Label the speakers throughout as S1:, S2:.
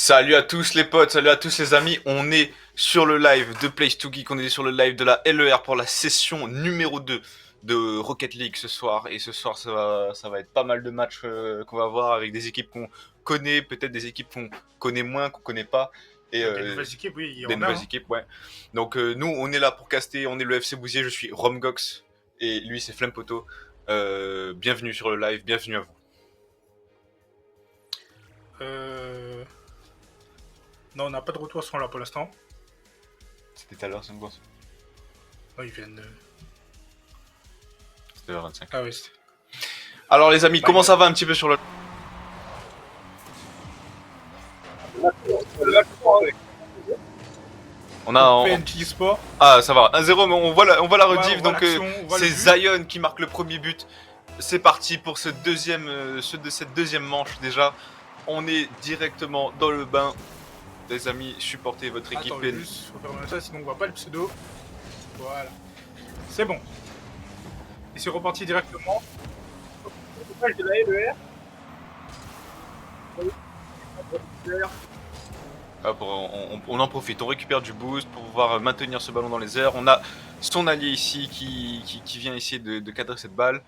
S1: Salut à tous les potes, salut à tous les amis, on est sur le live de Place to Geek, on est sur le live de la LER pour la session numéro 2 de Rocket League ce soir. Et ce soir ça va être pas mal de matchs qu'on va voir avec des équipes qu'on connaît, peut-être des équipes qu'on connaît moins, qu'on connaît pas. Et
S2: Des nouvelles équipes, oui, il y
S1: des
S2: en a.
S1: nouvelles équipes, ouais. Donc nous on est là pour caster, on est le FC Bousier, je suis Romgox et lui c'est Flempoto. Bienvenue sur le live, bienvenue à vous.
S2: Non, on n'a pas de retour son là pour l'instant.
S1: C'était tout à l'heure, c'est bon.
S2: Oh, ils viennent.
S1: C'était vers 25.
S2: Ah oui, c'était.
S1: Alors les amis, comment ça va un petit peu sur le... On a...
S2: PNG Sport.
S1: Ah ça va, 1-0 mais on voit la rediff,
S2: On voit
S1: donc
S2: l'action, on voit le
S1: c'est
S2: but.
S1: Zion qui marque le premier but. C'est parti pour cette deuxième manche déjà. On est directement dans le bain. Les amis, supportez votre équipe.
S2: Attends, juste, faut faire ça, sinon on voit pas le pseudo. Voilà. C'est bon. Et c'est reparti directement. De la LER.
S1: Hop, on en profite, on récupère du boost pour pouvoir maintenir ce ballon dans les airs. On a son allié ici qui vient essayer de cadrer cette balle.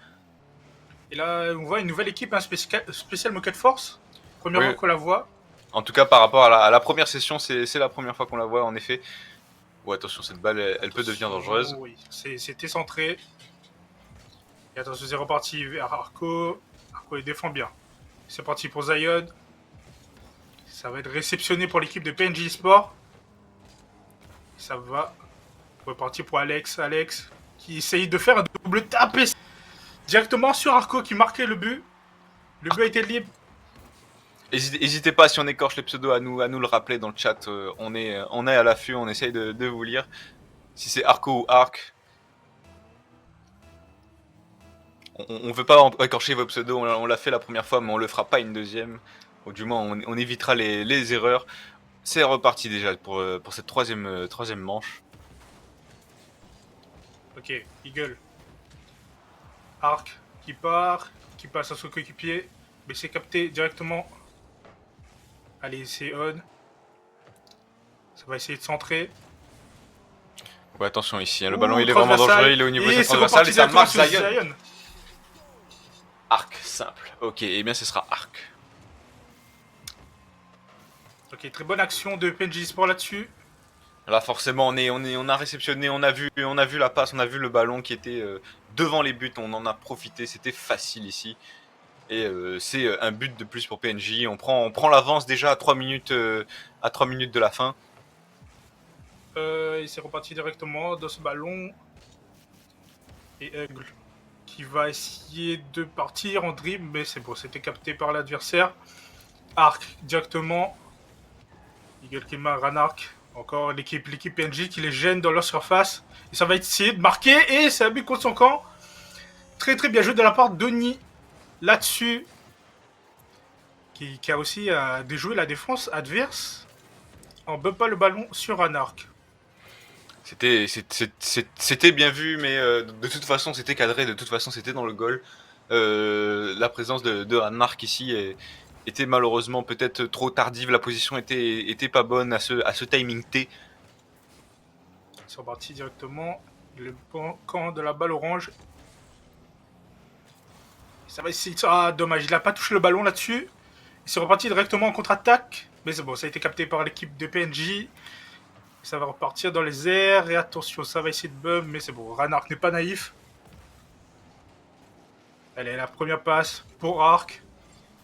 S2: Et là, on voit une nouvelle équipe, un spécial Moquette Force. Première
S1: Oui.
S2: fois qu'on la voit.
S1: En tout cas, par rapport à la première session, c'est la première fois qu'on la voit, en effet. Oh, attention, cette balle, elle peut devenir dangereuse.
S2: Oui, c'était centré. Et attention, c'est reparti vers Arco. Arco, il défend bien. C'est parti pour Zion. Ça va être réceptionné pour l'équipe de PNG Sport. Ça va repartir pour Alex. Alex qui essaye de faire un double tap directement sur Arco qui marquait le but. Le but a été libre.
S1: N'hésitez pas, si on écorche les pseudos, à nous le rappeler dans le chat. On est à l'affût, on essaye de vous lire. Si c'est Arco ou Arc. On veut pas écorcher vos pseudos, on l'a fait la première fois, mais on le fera pas une deuxième. Ou du moins, on évitera les erreurs. C'est reparti déjà pour cette troisième manche.
S2: Ok, Eagle. Arc qui passe à son coéquipier. Mais c'est capté directement. Allez, c'est on. Ça va essayer de centrer.
S1: Ouais, attention ici, hein, le ballon il est
S2: transversal.
S1: vraiment dangereux, il est au niveau de
S2: Et
S1: sa transversale et ça marque
S2: sur
S1: Zion. Arc, simple. Ok, et bien ce sera Arc.
S2: Ok, très bonne action de PNG Sport là-dessus.
S1: Là forcément on a réceptionné, on a vu la passe, on a vu le ballon qui était devant les buts, on en a profité, c'était facile ici. Et c'est un but de plus pour PNJ, on prend l'avance déjà à 3 minutes de la fin.
S2: Il s'est reparti directement dans ce ballon. Et Aigle qui va essayer de partir en dribble, mais c'est bon, c'était capté par l'adversaire. Arc directement. Eagle qui marque un arc. Encore l'équipe PNJ qui les gêne dans leur surface. Et ça va essayer de marquer. Et c'est un but contre son camp. Très très bien joué de la part de Denis là-dessus. Qui a aussi déjoué la défense adverse en bumpant le ballon sur un arc.
S1: C'était bien vu, mais de toute façon c'était cadré, de toute façon c'était dans le goal. La présence de un arc ici était malheureusement peut-être trop tardive, la position était pas bonne à ce timing T.
S2: Ils sont partis directement. Le camp de la balle orange. Ça va essayer. Ah, dommage, il n'a pas touché le ballon là-dessus. Il s'est reparti directement en contre-attaque. Mais c'est bon, ça a été capté par l'équipe de PNJ. Ça va repartir dans les airs. Et attention, ça va essayer de bum. Mais c'est bon, Ranark n'est pas naïf. Allez, la première passe pour Arc.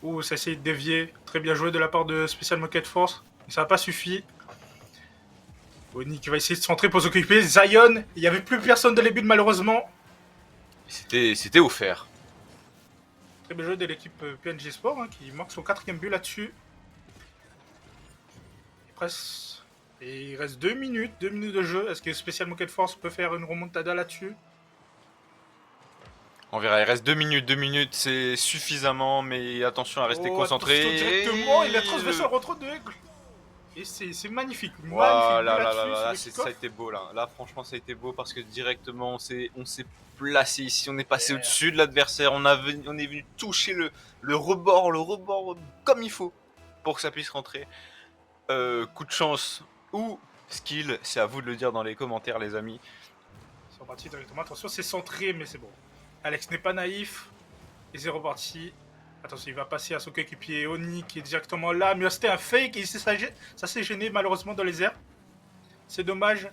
S2: Ouh, ça essaye de dévier. Très bien joué de la part de Special Moquette Force. Mais ça n'a pas suffi. Oni qui va essayer de centrer pour s'occuper. Zion, il n'y avait plus personne de les buts malheureusement.
S1: C'était offert.
S2: Très bien joué de l'équipe PNG Sport hein, qui marque son 4ème but là-dessus. Et il reste 2 minutes de jeu. Est-ce que Special Moquette Force peut faire une remontada là-dessus?
S1: On verra, il reste 2 minutes c'est suffisamment, mais attention à rester concentré.
S2: Attention directement, il a transversé le retrait de Aigle. Et c'est magnifique.
S1: Voilà, là, ça a été beau là. Là, franchement, ça a été beau parce que directement, on s'est placé ici, on est passé au-dessus de l'adversaire, on est venu toucher le rebord comme il faut pour que ça puisse rentrer. coup de chance ou skill, c'est à vous de le dire dans les commentaires les amis.
S2: C'est reparti directement. Attention, c'est centré, mais c'est bon. Alex n'est pas naïf. Et c'est reparti. Attention, il va passer à son coéquipier Oni qui est directement là. Mais c'était un fake et ça s'est gêné malheureusement dans les airs. C'est dommage.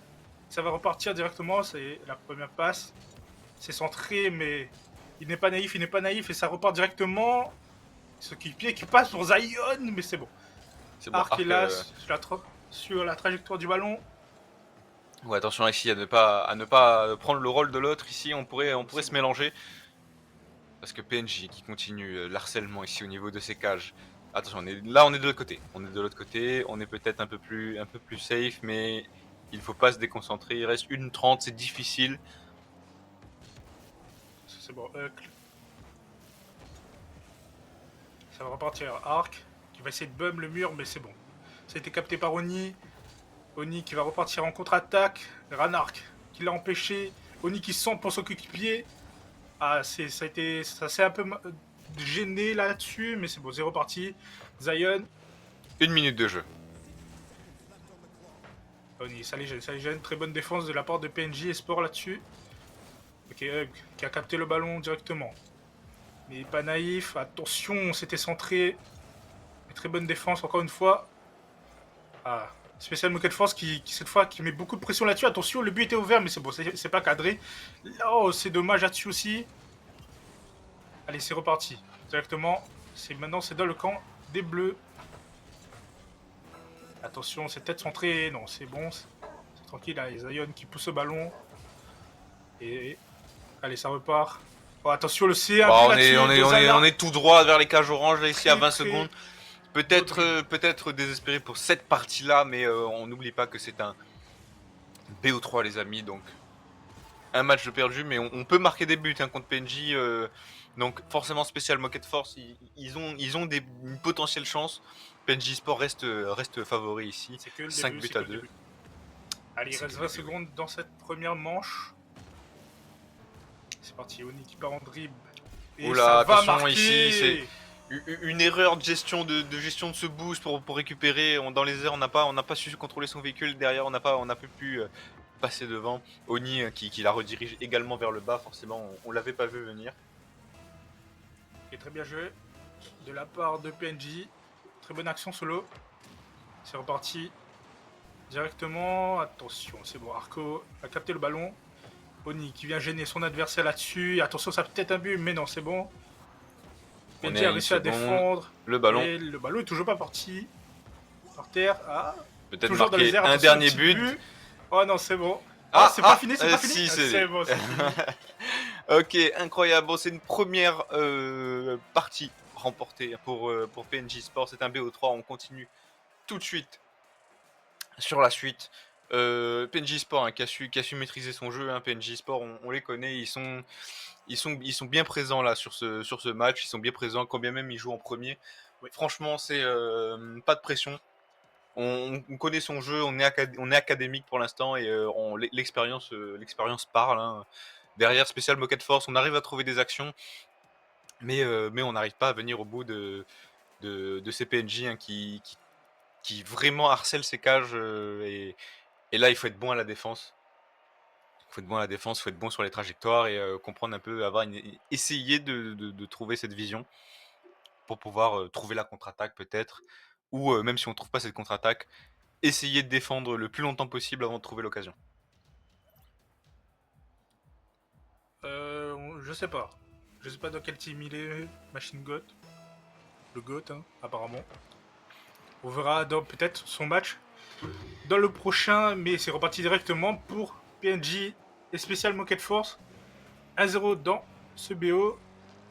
S2: Ça va repartir directement. C'est la première passe. C'est centré, mais il n'est pas naïf, et ça repart directement. Ce coéquipier qui passe pour Zion, mais c'est bon.
S1: C'est bon,
S2: Arc est là sur la trajectoire du ballon.
S1: Ouais, attention ici à ne pas prendre le rôle de l'autre. Ici, on pourrait se mélanger. Parce que PNJ qui continue l'harcèlement ici au niveau de ses cages. Attention, on est de l'autre côté. On est de l'autre côté. On est peut-être un peu plus safe, mais il faut pas se déconcentrer. Il reste 1:30, c'est difficile.
S2: C'est bon, Huckle. Ça va repartir. Arc qui va essayer de bum le mur, mais c'est bon. Ça a été capté par Oni. Oni qui va repartir en contre-attaque. Ranark qui l'a empêché. Oni qui sent pour son coéquipier. Ah, ça s'est un peu gêné là-dessus, mais c'est bon, c'est reparti. Zion.
S1: 1 minute de jeu.
S2: Oni, ça les gêne. Très bonne défense de la part de PNJ et Sport là-dessus. Ok, Hug qui a capté le ballon directement. Mais pas naïf. Attention, c'était centré. Et très bonne défense encore une fois. Ah, Special Mocket Force qui cette fois qui met beaucoup de pression là-dessus. Attention, le but était ouvert, mais c'est bon, c'est pas cadré. Oh, c'est dommage là-dessus aussi. Allez, c'est reparti. Directement, maintenant c'est dans le camp des Bleus. Attention, c'est peut-être centré. Non, c'est bon. C'est tranquille. Là, Zion qui pousse le ballon. Et allez, ça repart. Oh, attention, le C1.
S1: Bon, on est tout droit vers les cages oranges là ici à 20 secondes. Peut-être désespéré pour cette partie-là, mais on n'oublie pas que c'est un BO3 les amis, donc un match de perdu, mais on peut marquer des buts hein, contre PNJ. Donc forcément Special Mocket Force, ils ont une potentielle chance. PNJ Sport reste favori ici.
S2: C'est que le
S1: 5
S2: début,
S1: buts à 2.
S2: Allez, il reste 20 secondes dans cette première manche. C'est parti, Oni qui part en dribble. Et
S1: oula,
S2: ça va
S1: attention
S2: marquer.
S1: ici, c'est une erreur de gestion de ce boost pour récupérer. Dans les airs, on n'a pas su contrôler son véhicule. Derrière, on n'a pas pu passer devant. Oni qui la redirige également vers le bas, forcément, on l'avait pas vu venir.
S2: Et très bien joué de la part de PNJ. Très bonne action solo. C'est reparti directement. Attention, c'est bon. Arco a capté le ballon. Oni qui vient gêner son adversaire là-dessus. Attention, ça peut être un but, mais non, c'est bon. PNJ a réussi à défendre.
S1: Le ballon.
S2: Et le ballon est toujours pas parti. Par terre. Ah,
S1: peut-être marquer un dernier but.
S2: Oh non, c'est bon.
S1: Ah,
S2: c'est pas fini, c'est pas fini.
S1: Si,
S2: c'est bon, c'est fini.
S1: Ok, incroyable. Bon, c'est une première partie remportée pour PNJ Sport. C'est un BO3. On continue tout de suite sur la suite. PNJ Sport hein, qui a su maîtriser son jeu. Hein. PNJ Sport, on les connaît. Ils sont bien présents là sur ce match. Ils sont bien présents, quand bien même ils jouent en premier. Oui. Franchement, c'est pas de pression. On connaît son jeu, on est académique pour l'instant et l'expérience parle. Hein. Derrière Special Mocket Force, on arrive à trouver des actions, mais on n'arrive pas à venir au bout de ces PNJ hein, qui vraiment harcèlent ces cages. Et là, il faut être bon à la défense. Il faut être bon sur les trajectoires et comprendre un peu, essayer de trouver cette vision pour pouvoir trouver la contre-attaque peut-être. Ou même si on ne trouve pas cette contre-attaque, essayer de défendre le plus longtemps possible avant de trouver l'occasion.
S2: Je sais pas. Je sais pas dans quel team il est, Machine Goat. Le Goat, hein, apparemment. On verra dans peut-être son match dans le prochain, mais c'est reparti directement pour PNJ et Special Mocket Force. 1-0 dans ce BO.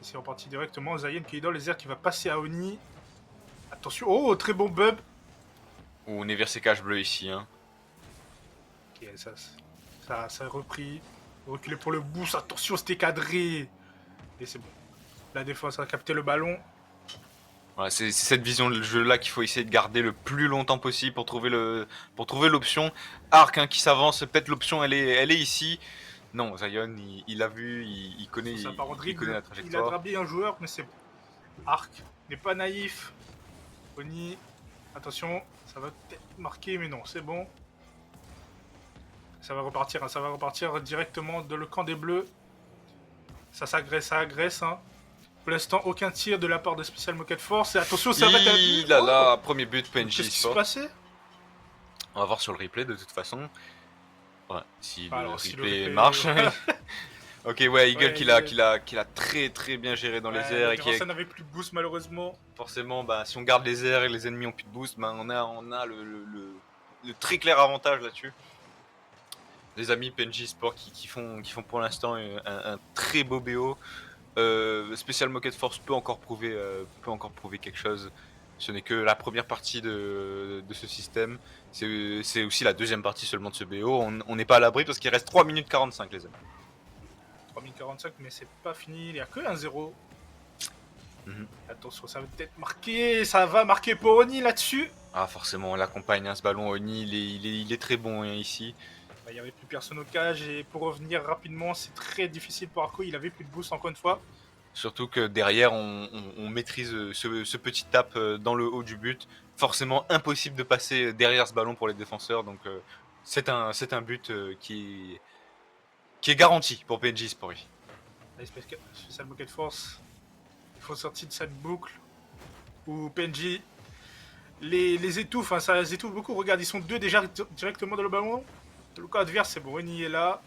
S2: C'est reparti directement. Zion qui est dans les airs, qui va passer à Oni. Attention, oh, très bon bub.
S1: On est vers ces cages bleues ici. Hein.
S2: Ok, ça a repris. Reculé pour le boost. Attention, c'était cadré. Et c'est bon. La défense a capté le ballon.
S1: Voilà, c'est cette vision de jeu là qu'il faut essayer de garder le plus longtemps possible pour trouver l'option. Arc hein, qui s'avance, peut-être l'option elle est ici. Non, Zion il l'a vu, il connaît la trajectoire.
S2: Il a drabé un joueur, mais c'est bon. Arc n'est pas naïf. Oni Attention, ça va peut-être marquer, mais non, c'est bon. Ça va repartir, hein, ça va repartir directement de le camp des Bleus. Ça agresse. Hein. Pour l'instant, aucun tir de la part de Special Moquette Force. Et attention, ça va être un but.
S1: Là là, premier but PNJ
S2: Qu'est-ce qui s'est
S1: Sport.
S2: passé?
S1: On va voir sur le replay de toute façon. Ouais, si,
S2: Alors,
S1: si
S2: si
S1: le
S2: le
S1: replay
S2: replay
S1: marche. Ok, ouais, Eagle
S2: Ouais,
S1: qui l'a très bien géré dans les airs. Et
S2: ça n'avait plus de boost malheureusement.
S1: Forcément, bah, si on garde les airs et les ennemis ont plus de boost, bah, on a le très clair avantage là-dessus. Les amis PNJ Sport qui font pour l'instant un très beau BO. Special Moquette Force peut encore prouver quelque chose. Ce n'est que la première partie de ce système. C'est aussi la deuxième partie seulement de ce BO. On n'est pas à l'abri parce qu'il reste 3 minutes 45 les amis.
S2: 3045, mais c'est pas fini, il n'y a que 1-0. Attention, ça va peut-être marquer, ça va marquer pour Oni là-dessus.
S1: Ah forcément, on l'accompagne, hein, ce ballon. Oni, il est très bon hein, ici.
S2: Il n'y avait plus personne au cage et pour revenir rapidement, c'est très difficile pour Arco, il avait plus de boost encore une fois.
S1: Surtout que derrière, on maîtrise ce petit tap dans le haut du but. Forcément impossible de passer derrière ce ballon pour les défenseurs. Donc c'est un but qui est garanti pour PNJ Sport.
S2: Allez, Special Moquette Force, il faut sortir de cette boucle où PNJ les étouffe, hein, ça les étouffe beaucoup. Regarde, ils sont deux déjà directement dans le ballon. Le cas adverse, c'est bon, Oni est là.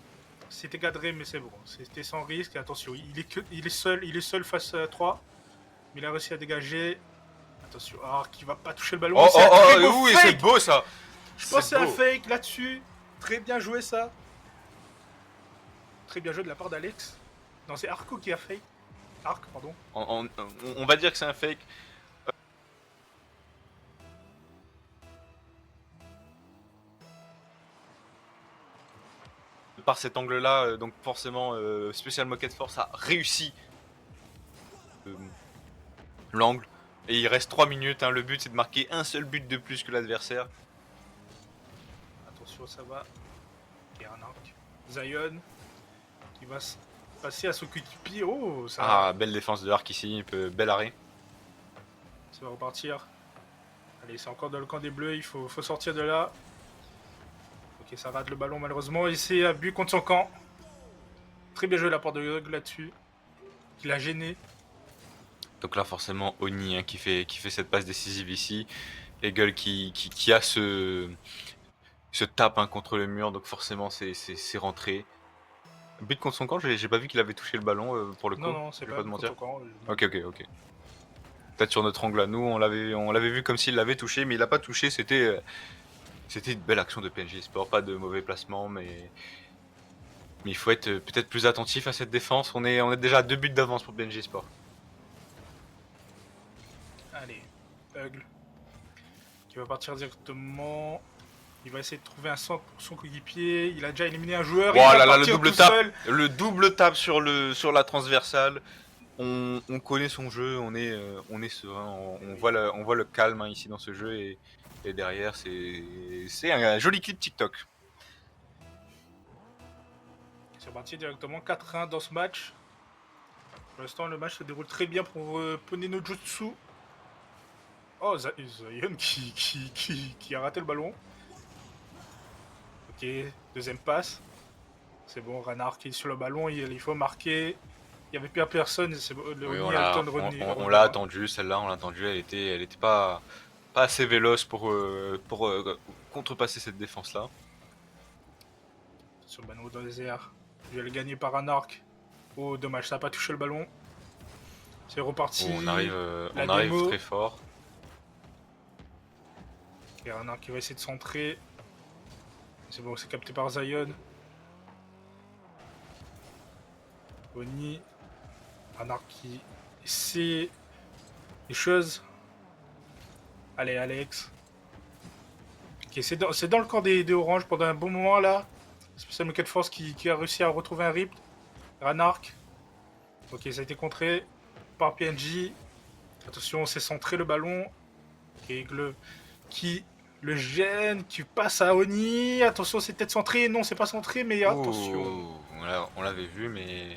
S2: C'était cadré, mais c'est bon. C'était sans risque. Attention, il est seul face à 3. Mais il a réussi à dégager. Attention, qui va pas toucher le ballon.
S1: Oui, c'est beau ça.
S2: Je pense que c'est un fake là-dessus. Très bien joué ça. Très bien joué de la part d'Alex. Non, c'est Arco qui a fake. Arc, pardon.
S1: On va dire que c'est un fake. Par cet angle-là, donc forcément, Special Moquette Force a réussi l'angle. Et il reste 3 minutes. Hein. Le but, c'est de marquer un seul but de plus que l'adversaire.
S2: Attention, ça va. Il y a un arc. Zion qui va passer à son coéquipier. Oh, ça.
S1: Ah, belle défense de arc ici. Bel arrêt.
S2: Ça va repartir. Allez, c'est encore dans le camp des Bleus. Il faut sortir de là. Ok, ça rate le ballon malheureusement. Et c'est un but contre son camp. Très bien joué la part de Hug là-dessus. Il l'a gêné.
S1: Donc là, forcément, Oni hein, qui fait cette passe décisive ici. Eagle qui a ce tape hein, contre le mur. Donc forcément, c'est rentré. But contre son camp, j'ai pas vu qu'il avait touché le ballon pour le coup.
S2: Non, c'est pas de mentir.
S1: Ok. Peut-être sur notre angle là, nous, on l'avait vu comme s'il l'avait touché, mais il a pas touché. C'était une belle action de PNJ Sport, pas de mauvais placement, mais il faut être peut-être plus attentif à cette défense. On est déjà à 2 buts d'avance pour PNJ Sport.
S2: Allez, Huggle qui va partir directement. Il va essayer de trouver un centre pour son coéquipier. Il a déjà éliminé un joueur.
S1: Voilà, là, le double tap sur la transversale. On connaît son jeu, on est serein, on voit le calme hein, ici dans ce jeu et derrière c'est un joli clip TikTok.
S2: C'est reparti directement 4-1 dans ce match. Pour l'instant, le match se déroule très bien pour Pone no Jutsu. Oh, Zion qui a raté le ballon. Ok, deuxième passe. C'est bon, Renard qui est sur le ballon, il faut marquer. Il n'y avait plus personne, c'est bon,
S1: oui, on l'a attendu, celle-là, on l'a attendu, elle était pas assez véloce pour contrepasser cette défense-là.
S2: Sur le ballon dans les airs, je vais le gagner par un arc. Oh, dommage, ça n'a pas touché le ballon. C'est reparti.
S1: Oh, on arrive très fort.
S2: Il y a un arc qui va essayer de centrer. C'est bon, c'est capté par Zion. Oni. Un arc qui essaie les choses. Allez, Alex. Ok, c'est dans le camp des oranges pendant un bon moment là. Special Moquette Force qui a réussi à retrouver un rip. Ranark. Ok, ça a été contré par PNJ. Attention, c'est centré le ballon. Ok, qui le gêne, qui passe à Oni. Attention, c'est peut-être centré. Non, c'est pas centré, mais attention.
S1: On l'avait vu, mais.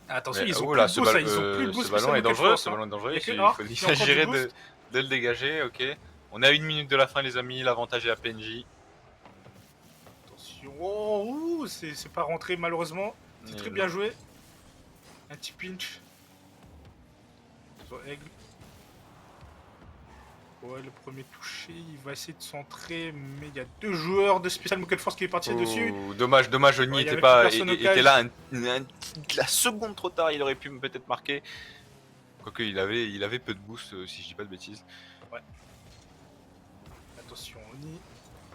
S2: Attention, ils ont plus de boost, ils ont plus de boost.
S1: Ce ballon est dangereux, il s'agirait de le dégager, ok. On est à 1 minute de la fin, les amis. L'avantage est à PNJ.
S2: Attention. Oh, ouh, c'est pas rentré malheureusement. C'est très bien joué. Un petit pinch. Sur Aigle. Ouais, le premier touché, il va essayer de centrer, mais il y a 2 joueurs de Special Mocket Force qui est parti dessus.
S1: Dommage, Oni
S2: Ouais, il y
S1: était
S2: avait
S1: pas,
S2: plus personne au
S1: était
S2: cage.
S1: là la seconde trop tard, il aurait pu peut-être marquer. Quoique il avait peu de boost, si je dis pas de bêtises.
S2: Ouais. Attention, Oni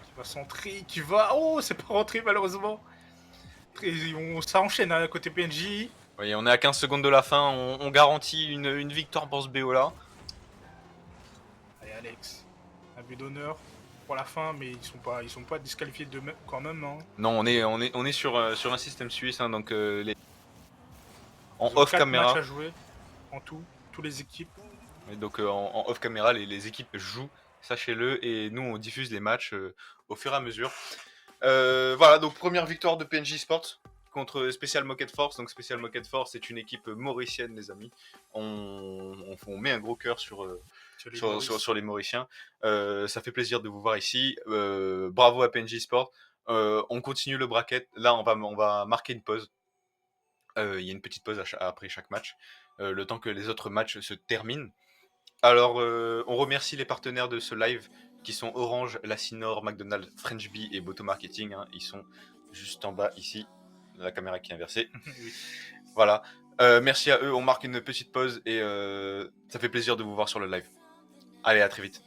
S2: qui va centrer, qui va... Oh, c'est pas rentré malheureusement. Ça enchaîne à côté PNJ.
S1: Oui, on est à 15 secondes de la fin, on garantit une victoire pour ce BO là.
S2: Allez Alex, un but d'honneur pour la fin, mais ils sont pas disqualifiés de même quand même. Hein.
S1: Non, on est sur un système suisse, hein, donc les... en
S2: Ils ont
S1: off
S2: 4
S1: caméra.
S2: matchs à jouer en tout, toutes les équipes.
S1: Et donc en off caméra, les équipes jouent, sachez-le, et nous on diffuse les matchs au fur et à mesure. Voilà, donc première victoire de PNJ Sports contre Special Mocket Force. Donc Special Mocket Force est une équipe mauricienne, les amis. On met un gros cœur sur les Mauriciens. Ça fait plaisir de vous voir ici. Bravo à PNJ Sport. On continue le bracket. Là, on va marquer une pause. Il y a une petite pause après chaque match, le temps que les autres matchs se terminent. Alors, on remercie les partenaires de ce live qui sont Orange, Lacinor, McDonald's, French Bee et Boto Marketing. Hein. Ils sont juste en bas ici. La caméra qui est inversée.
S2: Oui.
S1: Voilà. Merci à eux. On marque une petite pause et ça fait plaisir de vous voir sur le live. Allez, à très vite.